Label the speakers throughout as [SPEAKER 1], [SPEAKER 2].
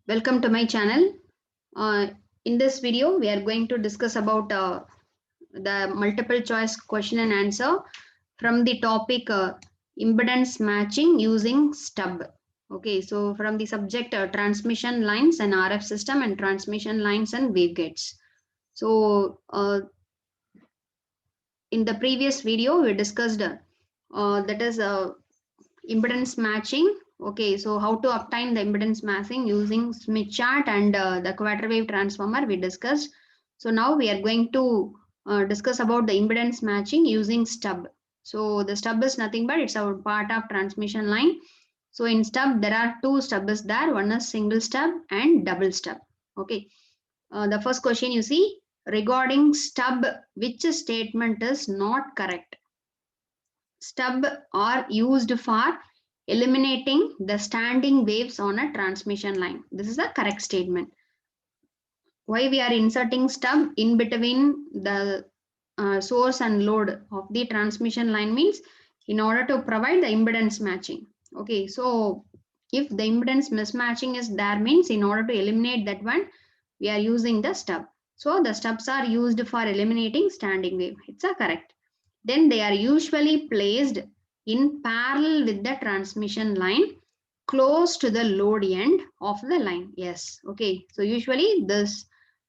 [SPEAKER 1] Welcome to my channel. In this video, we are going to discuss about the multiple choice question and answer from the topic impedance matching using stub. Okay, so from the subject transmission lines and RF system and transmission lines and wavegates. So in the previous video, we discussed that is impedance matching. Okay, so how to obtain the impedance matching using Smith chart and the quarter wave transformer we discussed. So now we are going to discuss about the impedance matching using stub. So the stub is nothing but it's our part of transmission line. So in stub there are two stubs there. One is single stub and double stub. Okay. The first question you see regarding stub, which statement is not correct? Stub are used for eliminating the standing waves on a transmission line. This is a correct statement. Why we are inserting stub in between the source and load of the transmission line means in order to provide the impedance matching. Okay, so if the impedance mismatching is there means in order to eliminate that one, we are using the stub. So the stubs are used for eliminating standing wave. It's a correct. Then they are usually placed in parallel with the transmission line close to the load end of the line. Yes, okay. So usually this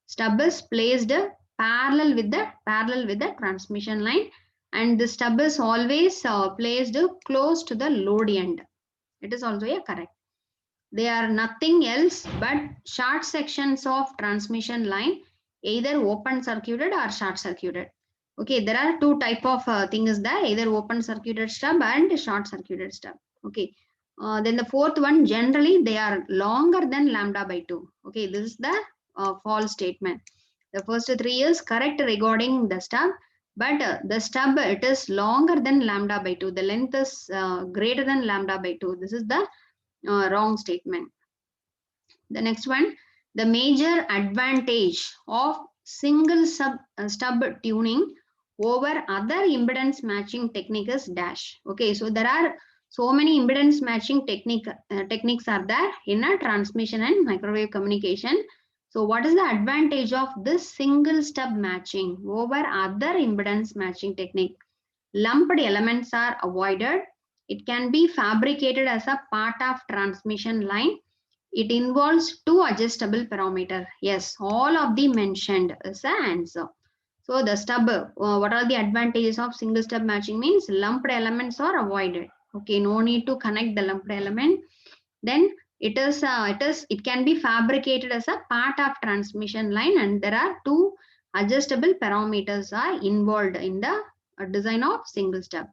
[SPEAKER 1] stub is placed parallel with the transmission line, and the stub is always placed close to the load end. It is also a correct. They are nothing else but short sections of transmission line, either open circuited or short circuited. Okay, there are two type of things there, either open circuited stub and short circuited stub. Okay, then the fourth one, generally they are longer than lambda by 2. Okay, this is the false statement. The first three is correct regarding the stub, but the stub it is longer than lambda by 2. The length is greater than lambda by 2. This is the wrong statement. The next one, the major advantage of single stub tuning over other impedance matching technique is dash. Okay, so there are so many impedance matching techniques are there in a transmission and microwave communication. So what is the advantage of this single stub matching over other impedance matching technique? Lumped elements are avoided. It can be fabricated as a part of transmission line. It involves two adjustable parameter. Yes, all of the mentioned is the answer. So the stub, what are the advantages of single stub matching means lumped elements are avoided. Okay, no need to connect the lumped element. Then it can be fabricated as a part of transmission line, and there are two adjustable parameters are involved in the design of single stub.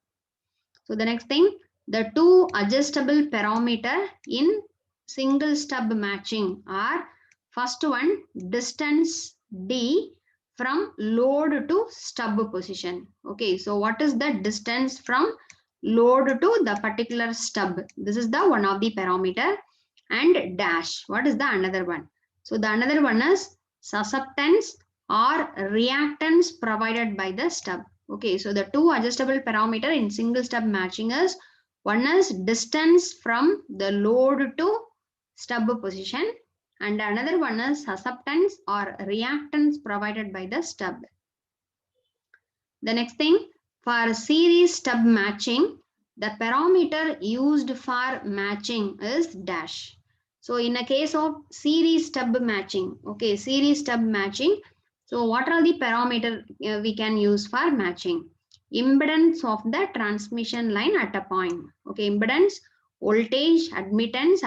[SPEAKER 1] So the next thing, the two adjustable parameter in single stub matching are first one distance d from load to stub position. Okay, so what is the distance from load to the particular stub? This is the one of the parameter. And dash, what is the another one? So the another one is susceptance or reactance provided by the stub. Okay, so the two adjustable parameter in single stub matching is one is distance from the load to stub position, and another one is susceptance or reactance provided by the stub. The next thing, for series stub matching, the parameter used for matching is dash. So in a case of series stub matching, okay, series stub matching, so what are the parameter we can use for matching? Impedance of the transmission line at a point. Okay, impedance, voltage, admittance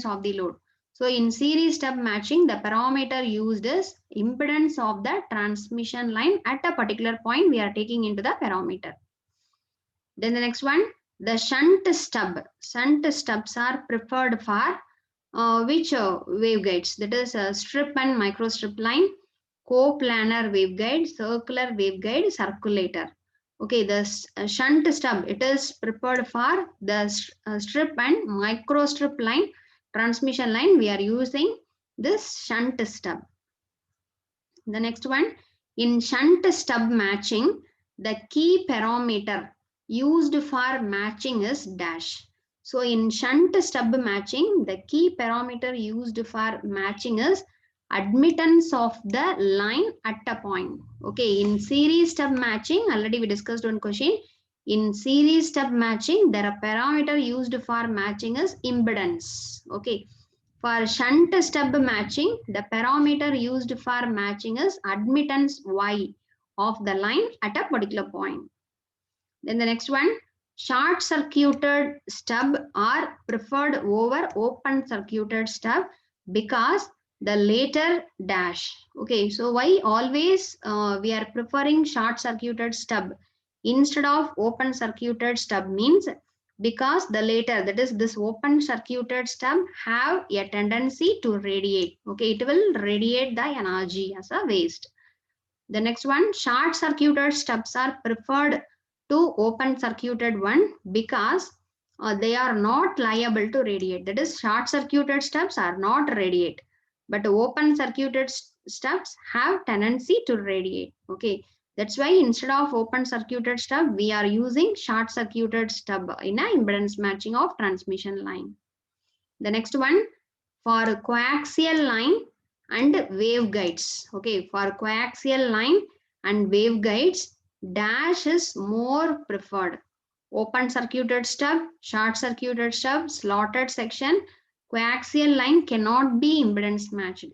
[SPEAKER 1] of the load. So in series stub matching, the parameter used is impedance of the transmission line at a particular point we are taking into the parameter. Then the next one, the shunt stub. Shunt stubs are preferred for which waveguides? That is strip and microstrip line, coplanar waveguide, circular waveguide, circulator. Okay, the shunt stub, it is prepared for the strip and microstrip line, transmission line. We are using this shunt stub. The next one, in shunt stub matching, the key parameter used for matching is dash. So in shunt stub matching, the key parameter used for matching is admittance of the line at a point. Okay, in series stub matching, already we discussed one question. In series stub matching, there are parameter used for matching is impedance. Okay, for shunt stub matching, the parameter used for matching is admittance Y of the line at a particular point. Then the next one, short circuited stub are preferred over open circuited stub because the later dash. Okay, so why always we are preferring short circuited stub instead of open circuited stub means because the later, that is this open circuited stub have a tendency to radiate. Okay, it will radiate the energy as a waste. The next one, short circuited stubs are preferred to open circuited one because they are not liable to radiate. That is, short circuited stubs are not radiate, but open circuited stubs have tendency to radiate. Okay, that's why instead of open circuited stub, we are using short circuited stub in an impedance matching of transmission line. The next one, for coaxial line and waveguides. Okay, for coaxial line and waveguides, dash is more preferred. Open circuited stub, short circuited stub, slotted section, coaxial line cannot be impedance matched.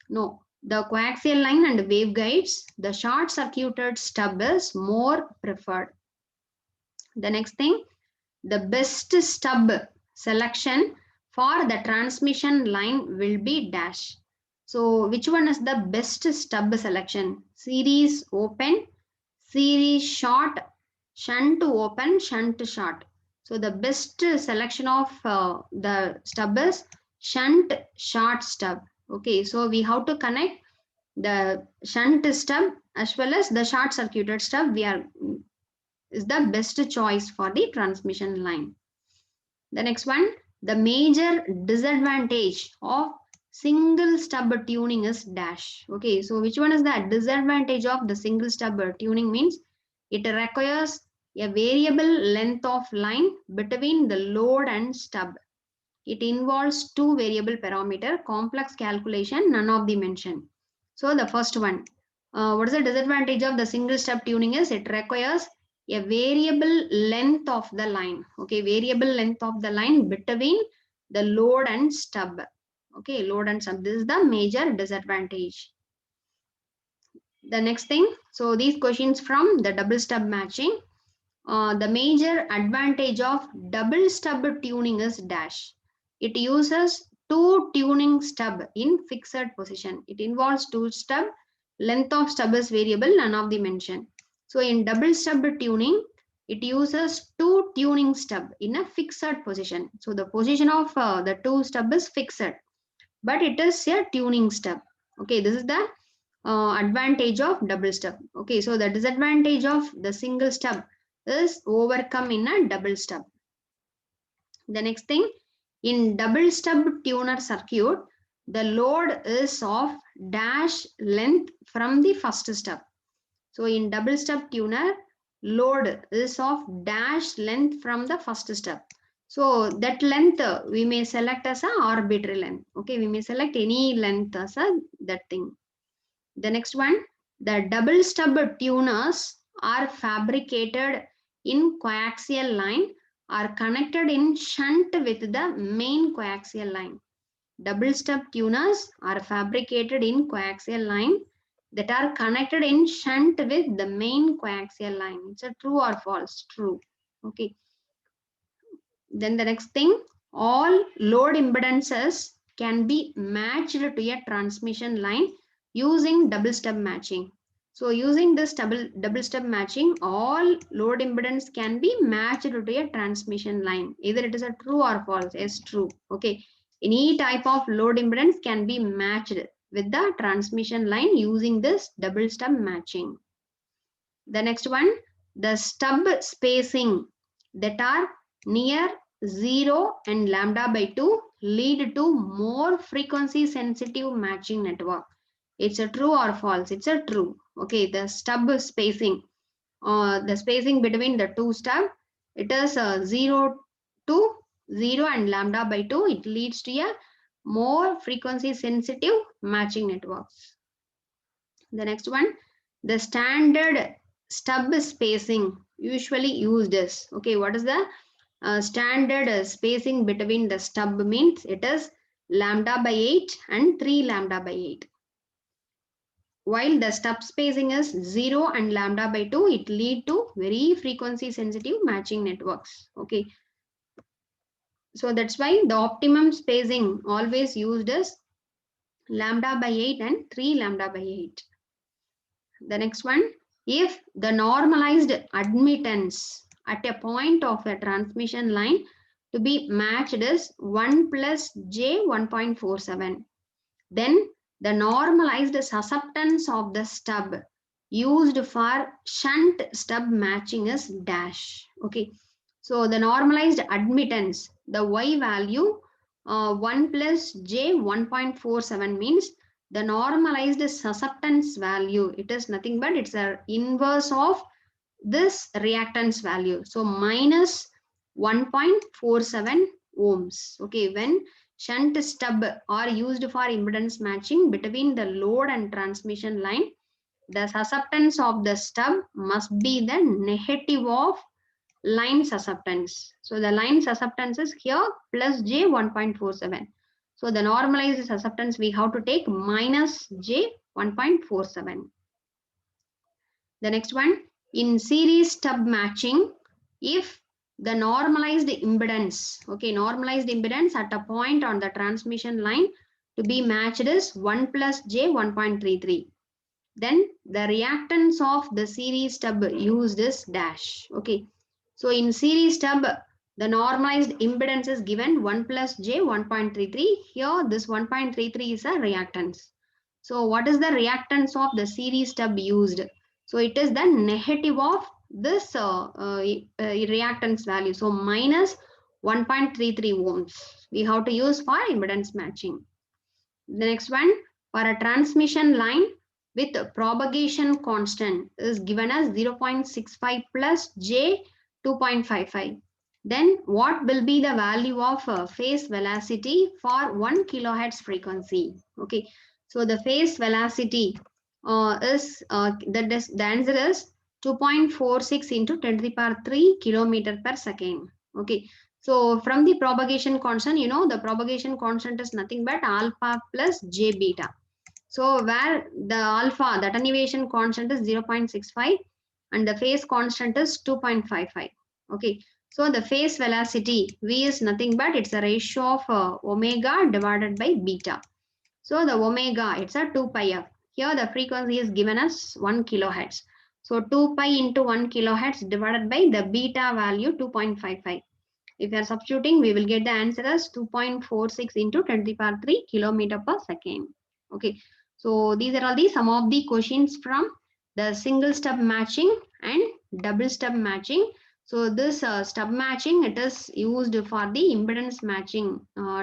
[SPEAKER 1] No, the coaxial line and waveguides, the short circuited stub is more preferred. The next thing, the best stub selection for the transmission line will be dash. So which one is the best stub selection? Series open, series short, shunt to open, shunt to short. So the best selection of the stub is shunt short stub. Okay, so we have to connect the shunt stub as well as the short circuited stub. We are is the best choice for the transmission line. The next one, the major disadvantage of single stub tuning is dash. Okay, so which one is the disadvantage of the single stub tuning means it requires a variable length of line between the load and stub. It involves two variable parameter, complex calculation, none of the mention. So the first one, what is the disadvantage of the single stub tuning is it requires a variable length of the line. Okay, variable length of the line between the load and stub. Okay, load and stub, this is the major disadvantage. The next thing, so these questions from the double stub matching. The major advantage of double stub tuning is dash. It uses two tuning stub in fixed position. It involves two stub, length of stub is variable, none of the mention. So in double stub tuning, it uses two tuning stub in a fixed position. So the position of the two stub is fixed, but it is a tuning stub. Okay, this is the advantage of double stub. Okay, so the disadvantage of the single stub is overcome in a double stub. The next thing, in double stub tuner circuit, the load is of dash length from the first stub. So in double stub tuner, load is of dash length from the first stub. So that length we may select as a arbitrary length. Okay, we may select any length as a that thing. The next one, the double stub tuners are fabricated in coaxial line, are connected in shunt with the main coaxial line. Double stub tuners are fabricated in coaxial line that are connected in shunt with the main coaxial line. It's a true or false? True. Okay. Then the next thing, all load impedances can be matched to a transmission line using double stub matching. So using this double stub matching, all load impedance can be matched to a transmission line. Either it is a true or false. Yes, true. Okay. Any type of load impedance can be matched with the transmission line using this double stub matching. The next one, the stub spacing that are near 0 and lambda by 2 lead to more frequency sensitive matching network. It's a true or false? It's a true. Okay, the stub spacing, the spacing between the two stub, it is 0 to 0 and lambda by 2, it leads to a more frequency sensitive matching networks. The next one, the standard stub spacing usually used is, okay, what is the standard spacing between the stub means it is lambda by 8 and 3 lambda by 8. While the stub spacing is 0 and lambda by 2, it lead to very frequency sensitive matching networks. Okay. So that's why the optimum spacing always used is lambda by 8 and 3 lambda by 8. The next one, if the normalized admittance at a point of a transmission line to be matched is 1 plus j 1.47, then the normalized susceptance of the stub used for shunt stub matching is dash. Okay, so the normalized admittance, the y value 1 plus j 1.47 means the normalized susceptance value, it is nothing but it's a inverse of this reactance value. So minus 1.47 ohms. Okay, when shunt stub are used for impedance matching between the load and transmission line, the susceptance of the stub must be the negative of line susceptance. So the line susceptance is here plus j 1.47. So the normalized susceptance we have to take minus j 1.47. The next one, in series stub matching, if the normalized impedance, okay, normalized impedance at a point on the transmission line to be matched is 1 plus j 1.33. Then the reactance of the series stub used is dash. Okay, so in series stub, the normalized impedance is given 1 plus j 1.33. Here, this 1.33 is a reactance. So, what is the reactance of the series stub used? So, it is the negative of this reactance value. So, minus 1.33 ohms. We have to use for impedance matching. The next one, for a transmission line with propagation constant is given as 0.65 plus j 2.55. Then what will be the value of phase velocity for 1 kilohertz frequency? Okay, so the phase velocity the answer is 2.46 into 10 to the power 3 kilometer per second. Okay, so from the propagation constant, you know the propagation constant is nothing but alpha plus j beta. So where the alpha, the attenuation constant is 0.65 and the phase constant is 2.55. Okay, so the phase velocity V is nothing but it's a ratio of omega divided by beta. So the omega, it's a 2 pi f. Here the frequency is given as 1 kilohertz. So 2 pi into 1 kilohertz divided by the beta value 2.55. If you are substituting, we will get the answer as 2.46 into 10 to the power 3 kilometer per second. Okay, so these are all the some of the questions from the single stub matching and double stub matching. So this stub matching, it is used for the impedance matching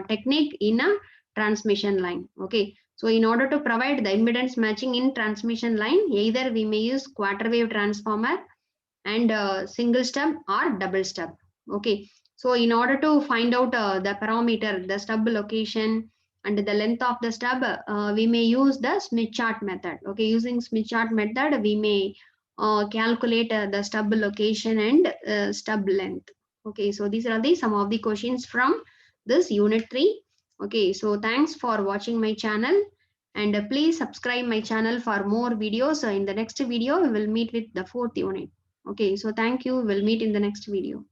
[SPEAKER 1] technique in a transmission line. Okay, so in order to provide the impedance matching in transmission line, either we may use quarter wave transformer and single stub or double stub. Okay, so in order to find out the parameter, the stub location and the length of the stub, we may use the Smith chart method. Okay, using Smith chart method, we may calculate the stub location and stub length. Okay, so these are the some of the questions from this unit 3. Okay, so thanks for watching my channel and please subscribe my channel for more videos. In the next video, we will meet with the 4th unit. Okay, so thank you. We'll meet in the next video.